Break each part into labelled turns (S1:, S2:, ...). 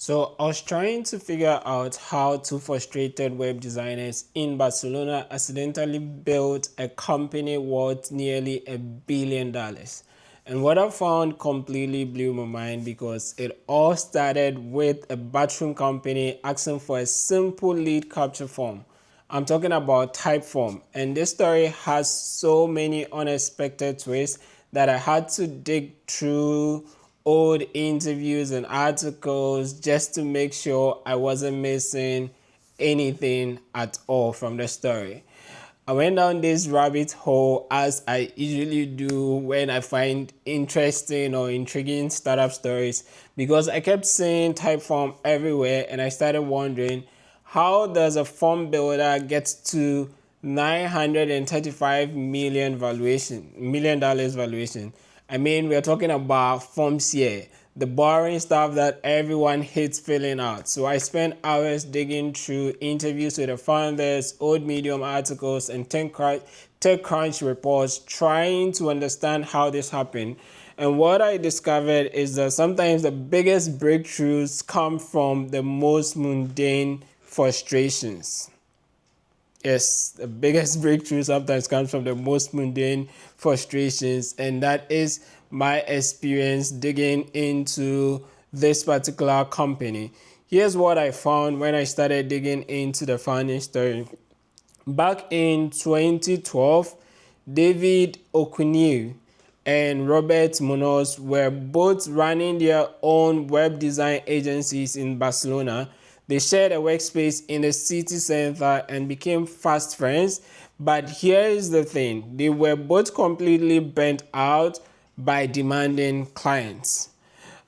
S1: So I was trying to figure out how two frustrated web designers in Barcelona accidentally built a company worth nearly $1 billion. And what I found completely blew my mind because it all started with a bathroom company asking for a simple lead capture form. I'm talking about Typeform, and this story has so many unexpected twists that I had to dig through old interviews and articles just to make sure I wasn't missing anything at all from the story. I went down this rabbit hole as I usually do when I find interesting or intriguing startup stories because I kept seeing Typeform everywhere and I started wondering, how does a form builder get to $935 million valuation? I mean, we're talking about forms here, the boring stuff that everyone hates filling out. So I spent hours digging through interviews with the founders, old Medium articles, and TechCrunch reports, trying to understand how this happened. And what I discovered is that sometimes the biggest breakthroughs come from the most mundane frustrations. Yes, the biggest breakthrough sometimes comes from the most mundane frustrations, and that is my experience digging into this particular company. Here's what I found when I started digging into the founding story. Back in 2012, David O'Connell and Robert Munoz were both running their own web design agencies in Barcelona. They shared a workspace in the city center and became fast friends. But here is the thing, they were both completely burnt out by demanding clients.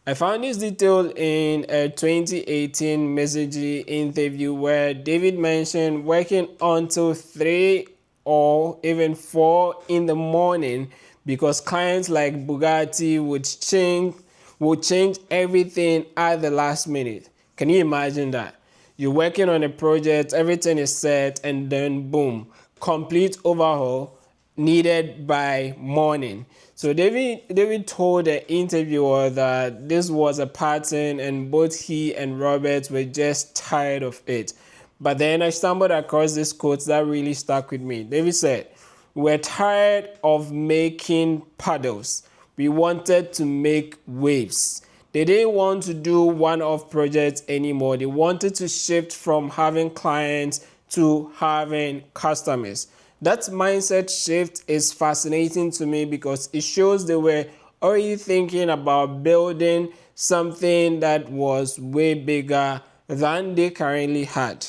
S1: I found this detail in a 2018 Messagey interview where David mentioned working until 3 or even 4 in the morning because clients like Bugatti would change everything at the last minute. Can you imagine that? You're working on a project, everything is set, and then boom, complete overhaul needed by morning. So David told the interviewer that this was a pattern and both he and Robert were just tired of it. But then I stumbled across this quote that really stuck with me. David said, "We're tired of making paddles. We wanted to make waves." They didn't want to do one-off projects anymore. They wanted to shift from having clients to having customers. That mindset shift is fascinating to me because it shows they were already thinking about building something that was way bigger than they currently had.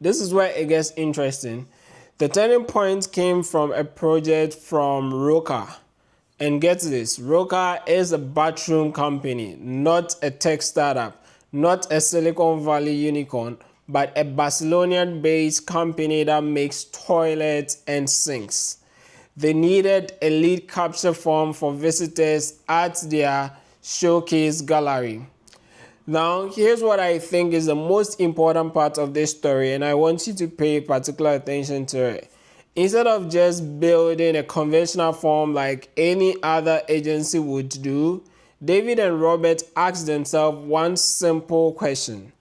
S1: This is where it gets interesting. The turning point came from a project from Roca. And get this, Roca is a bathroom company, not a tech startup, not a Silicon Valley unicorn, but a Barcelona-based company that makes toilets and sinks. They needed a lead capture form for visitors at their showcase gallery. Now, here's what I think is the most important part of this story, and I want you to pay particular attention to it. Instead of just building a conventional form like any other agency would do, David and Robert asked themselves one simple question.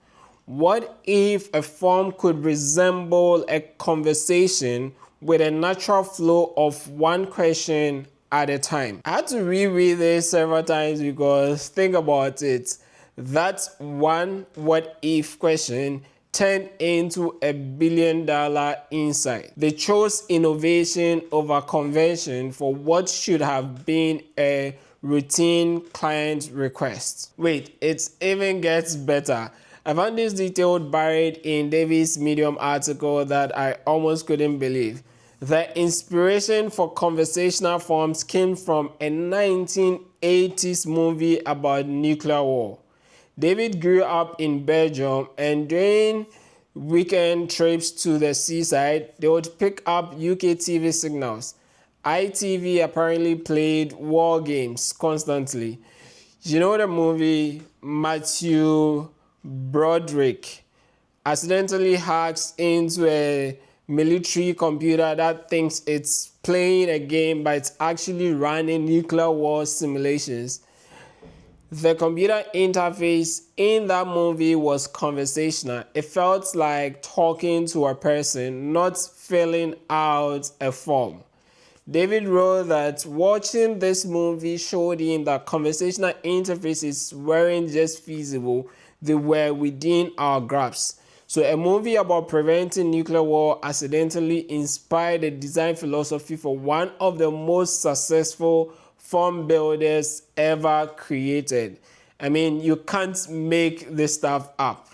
S1: What if a form could resemble a conversation with a natural flow of one question at a time? I had to reread this several times because think about it. That one what if question turned into $1 billion insight. They chose innovation over convention for what should have been a routine client request. Wait, it even gets better. I found this detail buried in David's Medium article that I almost couldn't believe. The inspiration for conversational forms came from a 1980s movie about nuclear war. David grew up in Belgium, and during weekend trips to the seaside, they would pick up UK TV signals. ITV apparently played WarGames constantly. You know the movie Matthew Broderick accidentally hacks into a military computer that thinks it's playing a game, but it's actually running nuclear war simulations. The computer interface in that movie was conversational. It felt like talking to a person, not filling out a form. David wrote that watching this movie showed him that conversational interfaces weren't just feasible, they were within our grasp. So a movie about preventing nuclear war accidentally inspired the design philosophy for one of the most successful form builders ever created. I mean, you can't make this stuff up.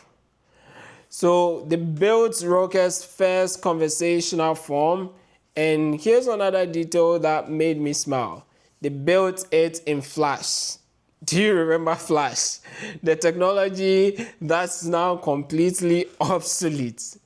S1: So they built Rocket's first conversational form, and here's another detail that made me smile. They built it in Flash. Do you remember Flash? The technology that's now completely obsolete.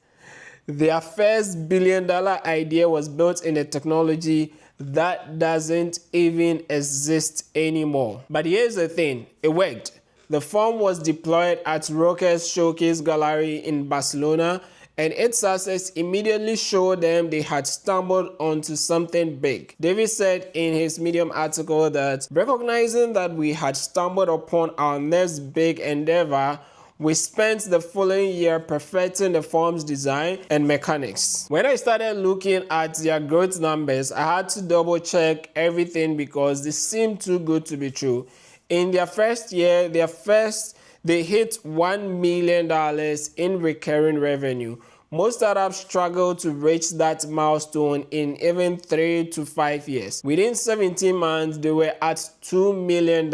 S1: Their first billion-dollar idea was built in a technology that doesn't even exist anymore. But here's the thing, it worked. The form was deployed at Rocket's Showcase Gallery in Barcelona, and its success immediately showed them they had stumbled onto something big. David said in his Medium article that recognizing that we had stumbled upon our next big endeavor, we spent the following year perfecting the form's design and mechanics. When I started looking at their growth numbers, I had to double check everything because they seemed too good to be true. In their first year, they hit $1 million in recurring revenue. Most startups struggle to reach that milestone in even 3 to 5 years. Within 17 months, they were at $2 million.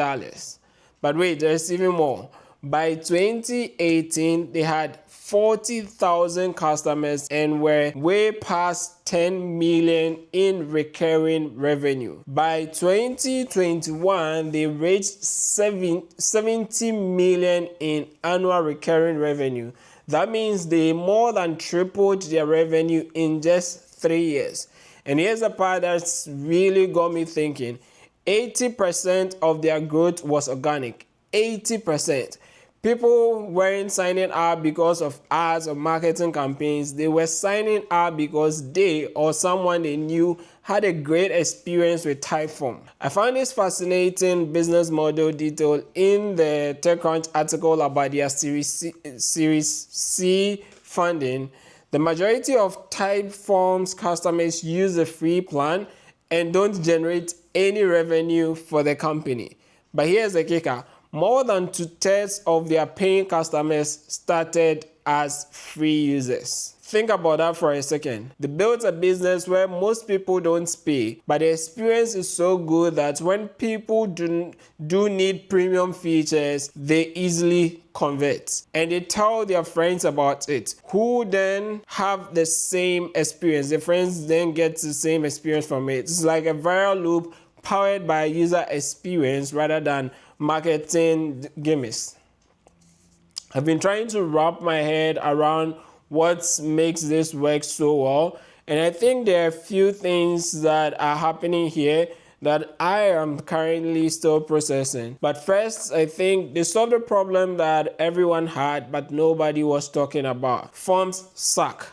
S1: But wait, there's even more. By 2018, they had 40,000 customers and were way past 10 million in recurring revenue. By 2021, they reached 70 million in annual recurring revenue. That means they more than tripled their revenue in just 3 years. And here's the part that's really got me thinking. 80% of their growth was organic. 80%. People weren't signing up because of ads or marketing campaigns. They were signing up because they or someone they knew had a great experience with Typeform. I found this fascinating business model detail in the TechCrunch article about their Series C funding. The majority of Typeform's customers use the free plan and don't generate any revenue for the company. But here's the kicker. More than 2/3 of their paying customers started as free users. Think about that for a second. They built a business where most people don't pay, but the experience is so good that when people do need premium features, they easily convert. And they tell their friends about it, who then have the same experience. The friends then get the same experience from it. It's like a viral loop powered by user experience rather than marketing gimmicks. I've been trying to wrap my head around what makes this work so well, and I think there are a few things that are happening here that I am currently still processing. But first, I think they solved a problem that everyone had but nobody was talking about. Forms suck.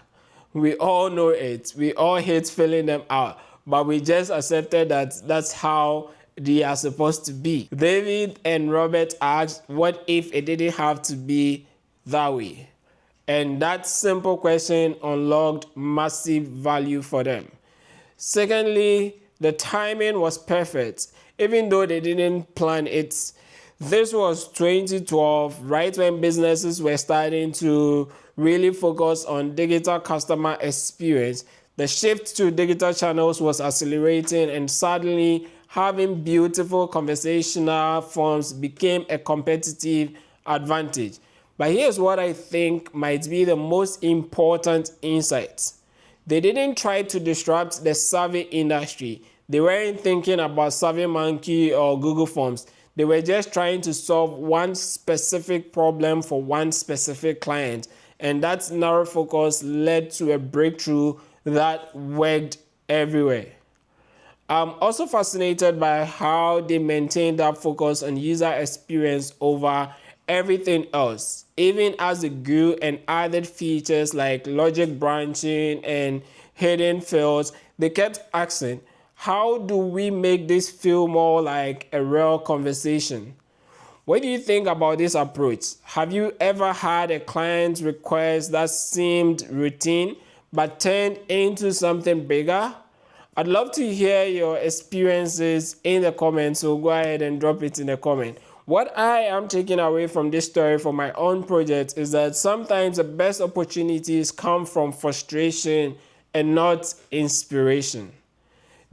S1: We all know it. We all hate filling them out, but we just accepted that that's how they are supposed to be. David and Robert asked, what if it didn't have to be that way? And that simple question unlocked massive value for them. Secondly, the timing was perfect. Even though they didn't plan it, this was 2012, right when businesses were starting to really focus on digital customer experience. The shift to digital channels was accelerating, and suddenly having beautiful conversational forms became a competitive advantage. But here's what I think might be the most important insight. They didn't try to disrupt the survey industry. They weren't thinking about SurveyMonkey or Google Forms. They were just trying to solve one specific problem for one specific client. And that narrow focus led to a breakthrough that worked everywhere. I'm also fascinated by how they maintained that focus on user experience over everything else. Even as they grew and added features like logic branching and hidden fields, they kept asking, how do we make this feel more like a real conversation? What do you think about this approach? Have you ever had a client request that seemed routine but turned into something bigger? I'd love to hear your experiences in the comments, so go ahead and drop it in the comment. What I am taking away from this story for my own project is that sometimes the best opportunities come from frustration and not inspiration.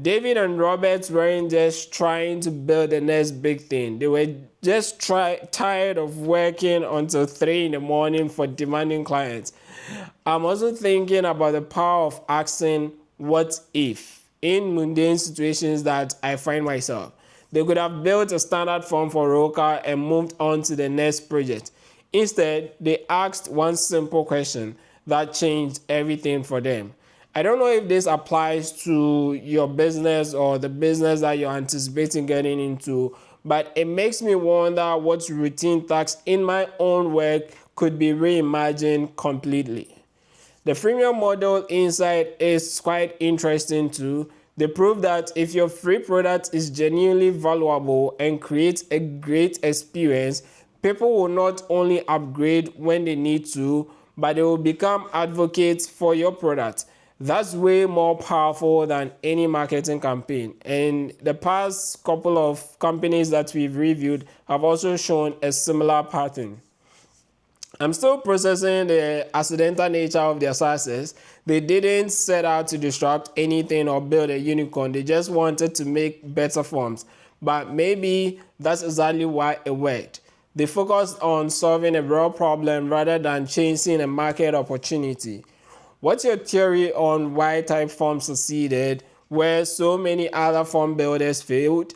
S1: David and Robert weren't just trying to build the next big thing. They were just tired of working until 3 in the morning for demanding clients. I'm also thinking about the power of asking what if in mundane situations that I find myself. They could have built a standard form for Roka and moved on to the next project. Instead, they asked one simple question that changed everything for them. I don't know if this applies to your business or the business that you're anticipating getting into, but it makes me wonder what routine tasks in my own work could be reimagined completely. The freemium model inside is quite interesting too. They prove that if your free product is genuinely valuable and creates a great experience, people will not only upgrade when they need to, but they will become advocates for your product. That's way more powerful than any marketing campaign. And the past couple of companies that we've reviewed have also shown a similar pattern. I'm still processing the accidental nature of their success. They didn't set out to disrupt anything or build a unicorn. They just wanted to make better forms. But maybe that's exactly why it worked. They focused on solving a real problem rather than chasing a market opportunity. What's your theory on why Typeform succeeded where so many other form builders failed?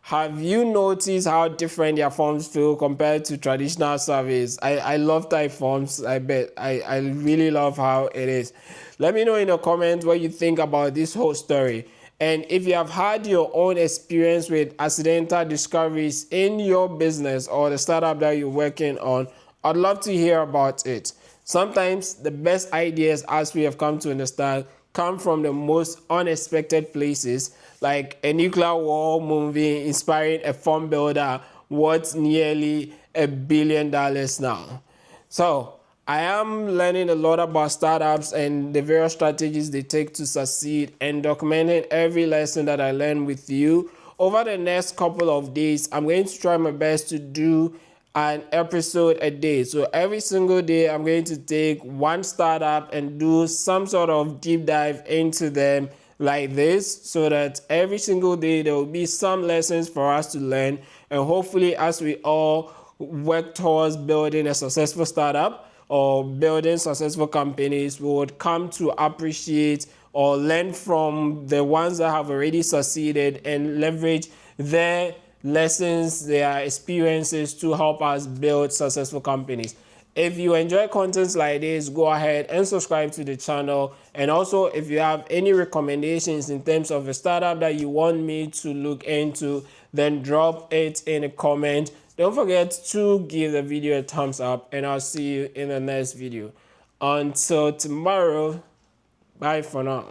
S1: Have you noticed how different their forms feel compared to traditional surveys? I love Typeforms, I bet. I really love how it is. Let me know in the comments what you think about this whole story. And if you have had your own experience with accidental discoveries in your business or the startup that you're working on, I'd love to hear about it. Sometimes the best ideas, as we have come to understand, come from the most unexpected places, like a nuclear war movie inspiring a form builder worth nearly $1 billion now. So I am learning a lot about startups and the various strategies they take to succeed and documenting every lesson that I learn with you. Over the next couple of days, I'm going to try my best to do an episode a day. So every single day, I'm going to take one startup and do some sort of deep dive into them like this, so that every single day there will be some lessons for us to learn. And hopefully, as we all work towards building a successful startup or building successful companies, we would come to appreciate or learn from the ones that have already succeeded and leverage their lessons, their experiences to help us build successful companies. If you enjoy contents like this, go ahead and subscribe to the channel. And also, if you have any recommendations in terms of a startup that you want me to look into, then drop it in a comment. Don't forget to give the video a thumbs up, and I'll see you in the next video. Until tomorrow, bye for now.